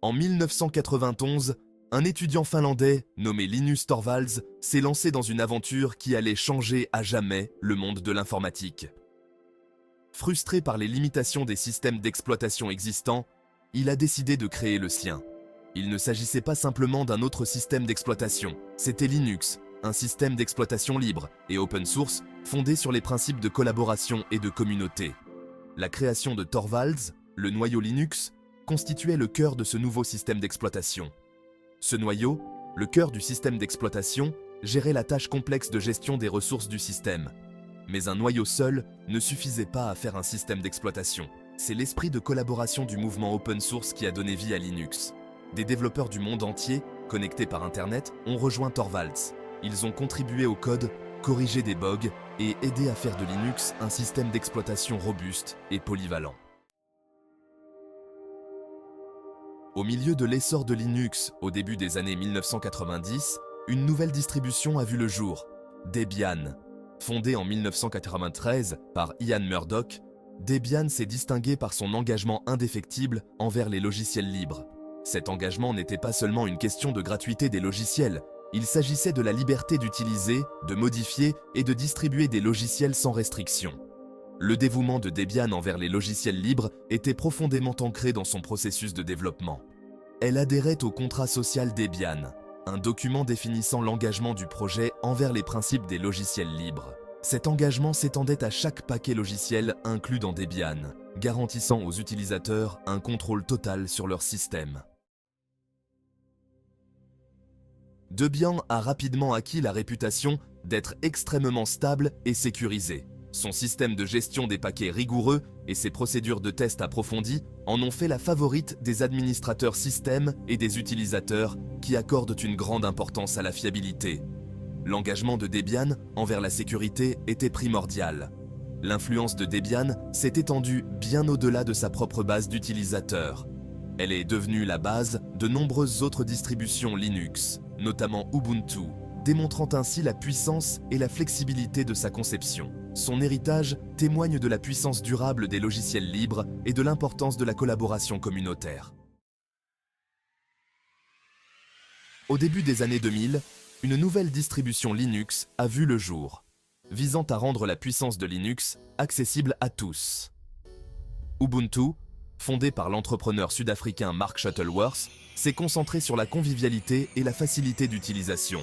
En 1991, un étudiant finlandais nommé Linus Torvalds s'est lancé dans une aventure qui allait changer à jamais le monde de l'informatique. Frustré par les limitations des systèmes d'exploitation existants, il a décidé de créer le sien. Il ne s'agissait pas simplement d'un autre système d'exploitation, c'était Linux, un système d'exploitation libre et open source fondé sur les principes de collaboration et de communauté. La création de Torvalds, le noyau Linux, constituait le cœur de ce nouveau système d'exploitation. Ce noyau, le cœur du système d'exploitation, gérait la tâche complexe de gestion des ressources du système. Mais un noyau seul ne suffisait pas à faire un système d'exploitation. C'est l'esprit de collaboration du mouvement open source qui a donné vie à Linux. Des développeurs du monde entier, connectés par Internet, ont rejoint Torvalds. Ils ont contribué au code, corrigé des bugs et aidé à faire de Linux un système d'exploitation robuste et polyvalent. Au milieu de l'essor de Linux, au début des années 1990, une nouvelle distribution a vu le jour, Debian. Fondée en 1993 par Ian Murdoch, Debian s'est distingué par son engagement indéfectible envers les logiciels libres. Cet engagement n'était pas seulement une question de gratuité des logiciels, il s'agissait de la liberté d'utiliser, de modifier et de distribuer des logiciels sans restriction. Le dévouement de Debian envers les logiciels libres était profondément ancré dans son processus de développement. Elle adhérait au contrat social Debian, un document définissant l'engagement du projet envers les principes des logiciels libres. Cet engagement s'étendait à chaque paquet logiciel inclus dans Debian, garantissant aux utilisateurs un contrôle total sur leur système. Debian a rapidement acquis la réputation d'être extrêmement stable et sécurisé. Son système de gestion des paquets rigoureux et ses procédures de test approfondies en ont fait la favorite des administrateurs système et des utilisateurs qui accordent une grande importance à la fiabilité. L'engagement de Debian envers la sécurité était primordial. L'influence de Debian s'est étendue bien au-delà de sa propre base d'utilisateurs. Elle est devenue la base de nombreuses autres distributions Linux, notamment Ubuntu, démontrant ainsi la puissance et la flexibilité de sa conception. Son héritage témoigne de la puissance durable des logiciels libres et de l'importance de la collaboration communautaire. Au début des années 2000, une nouvelle distribution Linux a vu le jour, visant à rendre la puissance de Linux accessible à tous. Ubuntu, fondé par l'entrepreneur sud-africain Mark Shuttleworth, s'est concentré sur la convivialité et la facilité d'utilisation.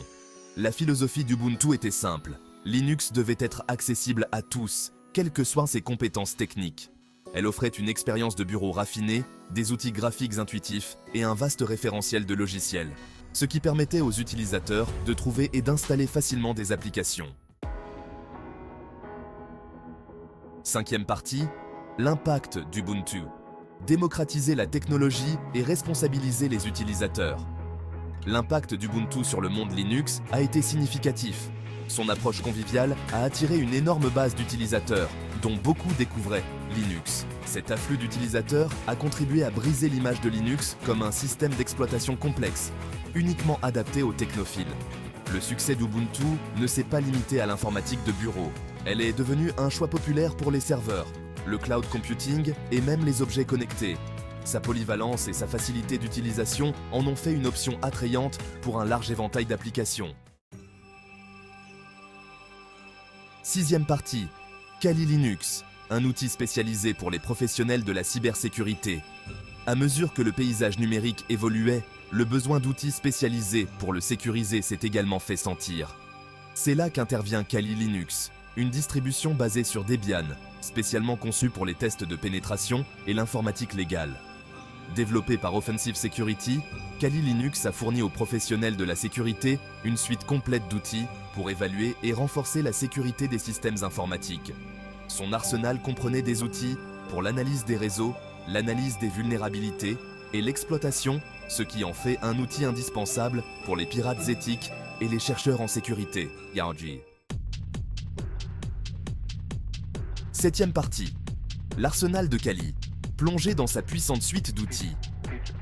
La philosophie d'Ubuntu était simple. Linux devait être accessible à tous, quelles que soient ses compétences techniques. Elle offrait une expérience de bureau raffinée, des outils graphiques intuitifs et un vaste référentiel de logiciels, ce qui permettait aux utilisateurs de trouver et d'installer facilement des applications. Cinquième partie, l'impact d'Ubuntu. Démocratiser la technologie et responsabiliser les utilisateurs. L'impact d'Ubuntu sur le monde Linux a été significatif. Son approche conviviale a attiré une énorme base d'utilisateurs, dont beaucoup découvraient Linux. Cet afflux d'utilisateurs a contribué à briser l'image de Linux comme un système d'exploitation complexe, uniquement adapté aux technophiles. Le succès d'Ubuntu ne s'est pas limité à l'informatique de bureau. Elle est devenue un choix populaire pour les serveurs, le cloud computing et même les objets connectés. Sa polyvalence et sa facilité d'utilisation en ont fait une option attrayante pour un large éventail d'applications. Sixième partie, Kali Linux, un outil spécialisé pour les professionnels de la cybersécurité. À mesure que le paysage numérique évoluait, le besoin d'outils spécialisés pour le sécuriser s'est également fait sentir. C'est là qu'intervient Kali Linux, une distribution basée sur Debian, spécialement conçue pour les tests de pénétration et l'informatique légale. Développé par Offensive Security, Kali Linux a fourni aux professionnels de la sécurité une suite complète d'outils pour évaluer et renforcer la sécurité des systèmes informatiques. Son arsenal comprenait des outils pour l'analyse des réseaux, l'analyse des vulnérabilités et l'exploitation, ce qui en fait un outil indispensable pour les pirates éthiques et les chercheurs en sécurité. Septième partie, l'arsenal de Kali. Plongé dans sa puissante suite d'outils,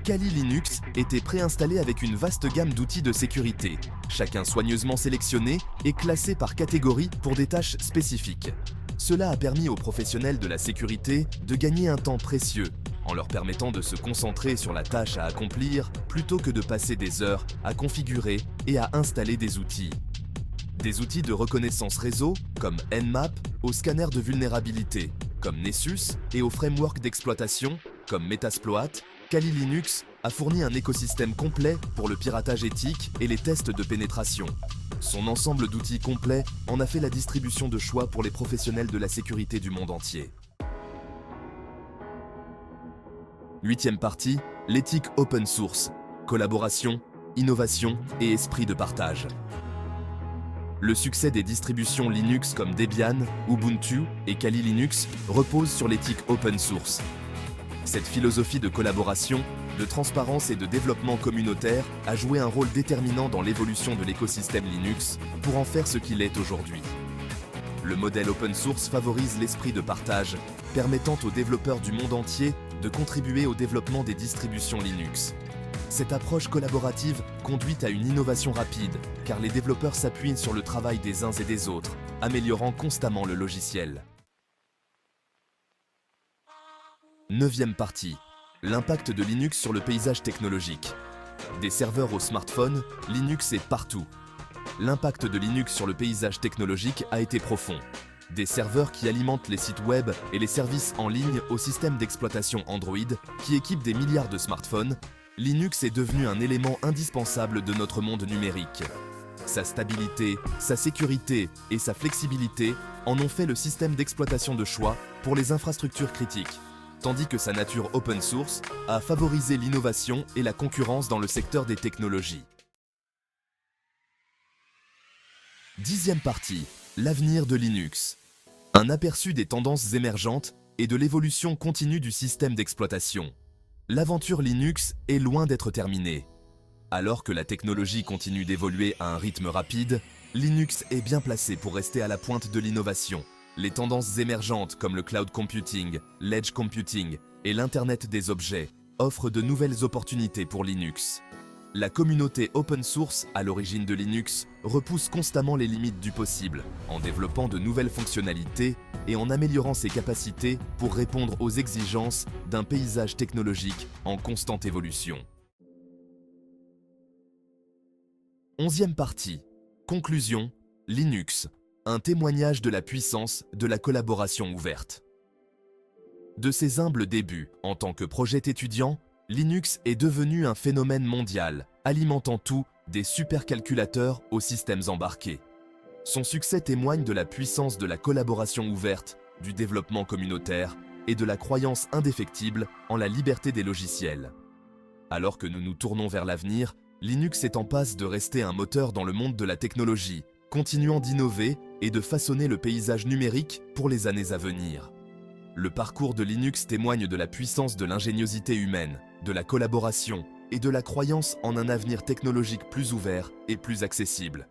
Kali Linux était préinstallé avec une vaste gamme d'outils de sécurité, chacun soigneusement sélectionné et classé par catégorie pour des tâches spécifiques. Cela a permis aux professionnels de la sécurité de gagner un temps précieux en leur permettant de se concentrer sur la tâche à accomplir plutôt que de passer des heures à configurer et à installer des outils. Des outils de reconnaissance réseau comme Nmap aux scanners de vulnérabilité comme Nessus et aux frameworks d'exploitation comme Metasploit, Kali Linux a fourni un écosystème complet pour le piratage éthique et les tests de pénétration. Son ensemble d'outils complets en a fait la distribution de choix pour les professionnels de la sécurité du monde entier. 8e partie, l'éthique open source, collaboration, innovation et esprit de partage. Le succès des distributions Linux comme Debian, Ubuntu et Kali Linux repose sur l'éthique open source. Cette philosophie de collaboration, de transparence et de développement communautaire a joué un rôle déterminant dans l'évolution de l'écosystème Linux pour en faire ce qu'il est aujourd'hui. Le modèle open source favorise l'esprit de partage, permettant aux développeurs du monde entier de contribuer au développement des distributions Linux. Cette approche collaborative conduit à une innovation rapide, car les développeurs s'appuient sur le travail des uns et des autres, améliorant constamment le logiciel. 9e partie, l'impact de Linux sur le paysage technologique. Des serveurs au smartphone, Linux est partout. L'impact de Linux sur le paysage technologique a été profond. Des serveurs qui alimentent les sites web et les services en ligne au système d'exploitation Android qui équipe des milliards de smartphones, Linux est devenu un élément indispensable de notre monde numérique. Sa stabilité, sa sécurité et sa flexibilité en ont fait le système d'exploitation de choix pour les infrastructures critiques, tandis que sa nature open source a favorisé l'innovation et la concurrence dans le secteur des technologies. 10e partie, l'avenir de Linux. Un aperçu des tendances émergentes et de l'évolution continue du système d'exploitation. L'aventure Linux est loin d'être terminée. Alors que la technologie continue d'évoluer à un rythme rapide, Linux est bien placé pour rester à la pointe de l'innovation. Les tendances émergentes comme le cloud computing, l'edge computing et l'Internet des objets offrent de nouvelles opportunités pour Linux. La communauté open source à l'origine de Linux repousse constamment les limites du possible, en développant de nouvelles fonctionnalités et en améliorant ses capacités pour répondre aux exigences d'un paysage technologique en constante évolution. 11e partie. Conclusion. Linux. Un témoignage de la puissance de la collaboration ouverte. De ses humbles débuts en tant que projet étudiant, Linux est devenu un phénomène mondial, alimentant tout, des supercalculateurs aux systèmes embarqués. Son succès témoigne de la puissance de la collaboration ouverte, du développement communautaire et de la croyance indéfectible en la liberté des logiciels. Alors que nous nous tournons vers l'avenir, Linux est en passe de rester un moteur dans le monde de la technologie, continuant d'innover et de façonner le paysage numérique pour les années à venir. Le parcours de Linux témoigne de la puissance de l'ingéniosité humaine, de la collaboration et de la croyance en un avenir technologique plus ouvert et plus accessible.